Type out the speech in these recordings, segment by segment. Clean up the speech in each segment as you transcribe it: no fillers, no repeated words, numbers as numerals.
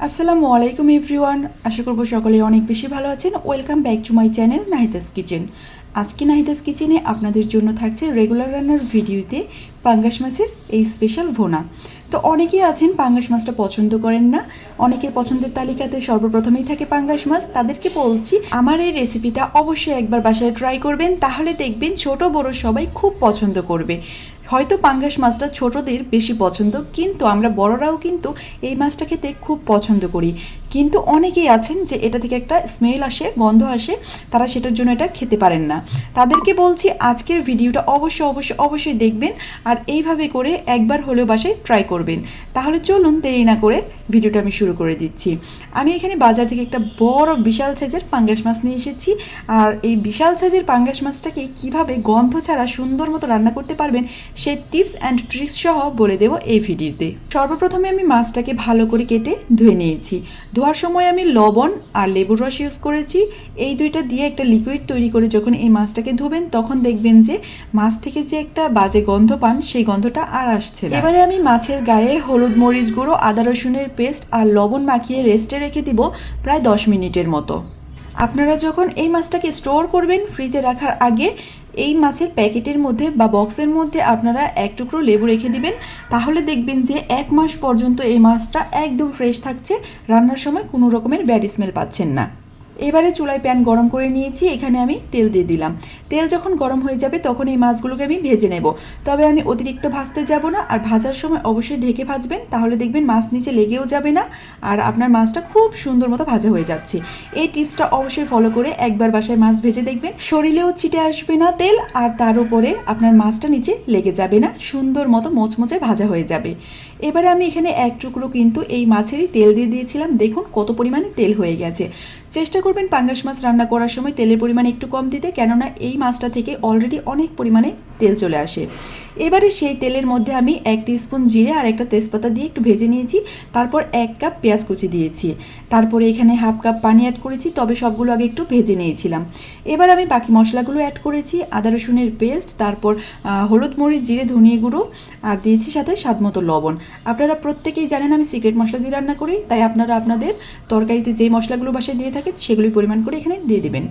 আসসালামু আলাইকুম এভরিওয়ান, আশা করব সকলে অনেক বেশি ভালো আছেন। Welcome back to my channel Nahida's kitchen. আজকে নাহিদাস কিচেনে আপনাদের জন্য থাকছে রেগুলার রান্নার ভিডিওতে পাঙ্গাস মাছের এই স্পেশাল ভুনা। তো অনেকেই আছেন পাঙ্গাস মাছটা পছন্দ করেন না, অনেকের পছন্দের তালিকাতে সর্বপ্রথমেই থাকে পাঙ্গাস মাছ। তাদেরকে বলছি আমার এই রেসিপিটা অবশ্যই একবার বাসায় ট্রাই করবেন, তাহলে দেখবেন ছোট বড় সবাই খুব পছন্দ করবে। হয়তো পাঙ্গাস মাছটা ছোটদের বেশি পছন্দ, কিন্তু আমরা বড়রাও কিন্তু এই মাছটা খেতে খুব পছন্দ করি। কিন্তু অনেকেই আছেন যে এটা থেকে একটা স্মেল আসে, গন্ধ আসে, তারা সেটার জন্য এটা খেতে পারেন না। তাদেরকে বলছি আজকের ভিডিওটা অবশ্যই দেখবেন, আর এইভাবে করে একবার হলেও বাসায় ট্রাই করবেন। তাহলে চলুন দেরি না করে ভিডিওটা আমি শুরু করে দিচ্ছি। আমি এখানে বাজার থেকে একটা বড় বিশাল সাইজের পাঙ্গাস মাছ নিয়ে এসেছি, আর এই বিশাল সাইজের পাঙ্গাস মাছটাকে কিভাবে গন্ধ ছাড়া সুন্দর মতো রান্না করতে পারবেন সেই টিপস অ্যান্ড ট্রিক্স সহ বলে দেবো এই ভিডিওতে। সর্বপ্রথমে আমি মাছটাকে ভালো করে কেটে ধুয়ে নিয়েছি। ধোয়ার সময় আমি লবণ আর লেবুর রস ইউজ করেছি। এই দুইটা দিয়ে একটা লিকুইড তৈরি করে যখন এই মাছটাকে ধুবেন তখন দেখবেন যে মাছ থেকে যে একটা বাজে গন্ধ পান সেই গন্ধটা আর আসছে না। এবারে আমি মাছের গায়ে হলুদ, মরিচ গুঁড়ো, আদা রসুনের পেস্ট আর লবণ মাখিয়ে রেস্টে রেখে দিব প্রায় 10 মিনিটের মতো। আপনারা যখন এই মাছটাকে স্টোর করবেন ফ্রিজে রাখার আগে এই মাছের প্যাকেটের মধ্যে বা বক্সের মধ্যে আপনারা এক টুকরো লেবু রেখে দিবেন, তাহলে দেখবেন যে 1 মাস পর্যন্ত এই মাছটা একদম ফ্রেশ থাকছে, রান্নার সময় কোনো রকমের ব্যাড স্মেল পাচ্ছেন না। এবারে চুলায় প্যান গরম করে নিয়েছি, এখানে আমি তেল দিয়ে দিলাম। তেল যখন গরম হয়ে যাবে তখন এই মাছগুলোকে আমি ভেজে নেব, তবে আমি অতিরিক্ত ভাজতে যাব না। আর ভাজার সময় অবশ্যই ঢেকে ভাজবেন, তাহলে দেখবেন মাছ নিচে লেগেও যাবে না আর আপনার মাছটা খুব সুন্দর মতো ভাজা হয়ে যাচ্ছে। এই টিপসটা অবশ্যই ফলো করে একবার বাসায় মাছ ভেজে দেখবেন, শরীরেও ছিটে আসবে না তেল, আর তার উপরে আপনার মাছটা নিচে লেগে যাবে না, সুন্দর মতো মোচমোচে ভাজা হয়ে যাবে। এবারে আমি এখানে এক টুকরো কিন্তু এই মাছেরই তেল দিয়ে দিয়েছিলাম, দেখুন কত পরিমাণে তেল হয়ে গেছে। চেষ্টা করবেন পাঙ্গাস মাছ রান্না করার সময় তেলের পরিমাণ একটু কম দিতে, কেননা এই মাছটা থেকে অলরেডি অনেক পরিমাণে তেল চলে আসে। এবারে সেই তেলের মধ্যে আমি 1 টিস্পুন জিরে আর একটা তেজপাতা দিয়ে একটু ভেজে নিয়েছি, তারপর 1 কাপ পেঁয়াজ কুচি দিয়েছি, তারপরে এখানে হাফ কাপ পানি অ্যাড করেছি, তবে সবগুলো আগে একটু ভেজে নিয়েছিলাম। এবার আমি বাকি মশলাগুলো অ্যাড করেছি, আদা রসুনের পেস্ট, তারপর হলুদ, মরিচ, জিরে, ধনিয়া গুঁড়ো, আর দিয়েছি সাথে স্বাদমতো লবণ। আপনারা প্রত্যেকেই জানেন আমি সিক্রেট মশলা দিয়ে রান্না করি, তাই আপনারা আপনাদের তরকারিতে যেই মশলাগুলো বাসায় দিয়ে থাকেন সেগুলোই পরিমাণ করে এখানে দিয়ে দেবেন।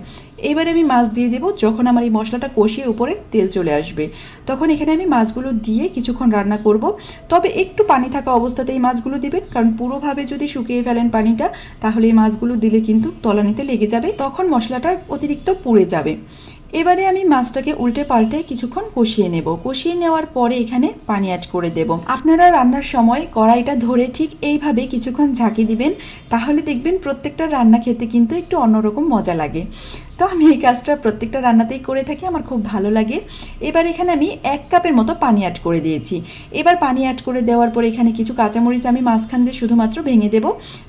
এবারে আমি মাছ দিয়ে দেবো। যখন আমার এই মশলাটা কষিয়ে উপরে তেল চলে আসবে তখন এখানে আমি মাছগুলো দিয়ে কিছুক্ষণ রান্না করব, তবে একটু পানি থাকা অবস্থাতে এই মাছগুলো দিবেন, কারণ পুরোভাবে যদি শুকিয়ে ফেলেন পানিটা তাহলে এই মাছগুলো দিলে কিন্তু তলানিতে লেগে যাবে, তখন মশলাটা অতিরিক্ত পুড়ে যাবে। এবারে আমি মাছটাকে উল্টে পাল্টে কিছুক্ষণ কষিয়ে নেব। কষিয়ে নেওয়ার পরে এখানে পানি অ্যাড করে দেব। আপনারা রান্নার সময় কড়াইটা ধরে ঠিক এইভাবে কিছুক্ষণ ঝাঁকি দিবেন, তাহলে দেখবেন প্রত্যেকটা রান্না খেতে কিন্তু একটু অন্যরকম মজা লাগে। তো আমি এই কাজটা প্রত্যেকটা রান্নাতেই করে থাকি, আমার খুব ভালো লাগে। এবার এখানে আমি 1 কাপের মতো পানি অ্যাড করে দিয়েছি। এবার পানি অ্যাড করে দেওয়ার পর এখানে কিছু কাঁচামরিচ আমি মাঝখান দিয়ে শুধুমাত্র ভেঙে দেব,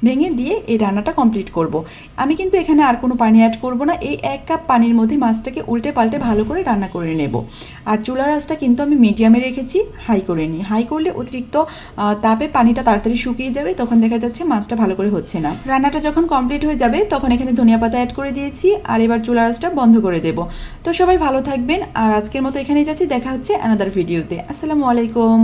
ভেঙে দিয়ে এই রান্নাটা কমপ্লিট করব। আমি কিন্তু এখানে আর কোনো পানি অ্যাড করব না, এই 1 কাপ পানির মধ্যে মাছটাকে উল্টে পাল্টে ভালো করে রান্না করে নেব। আর চুলার আঁচটা কিন্তু আমি মিডিয়ামে রেখেছি, হাই করে নিই। হাই করলে অতিরিক্ত তাপে পানিটা তাড়াতাড়ি শুকিয়ে যাবে, তখন দেখা যাচ্ছে মাছটা ভালো করে হচ্ছে না। রান্নাটা যখন কমপ্লিট হয়ে যাবে তখন এখানে ধনিয়া পাতা অ্যাড করে দিয়েছি, আর এবার চুলার আঁচটা বন্ধ করে দেব। তো সবাই ভালো থাকবেন, আর আজকের মতো এখানেই যাচ্ছি, দেখা হচ্ছে অ্যানাদার ভিডিওতে। আসসালামু আলাইকুম।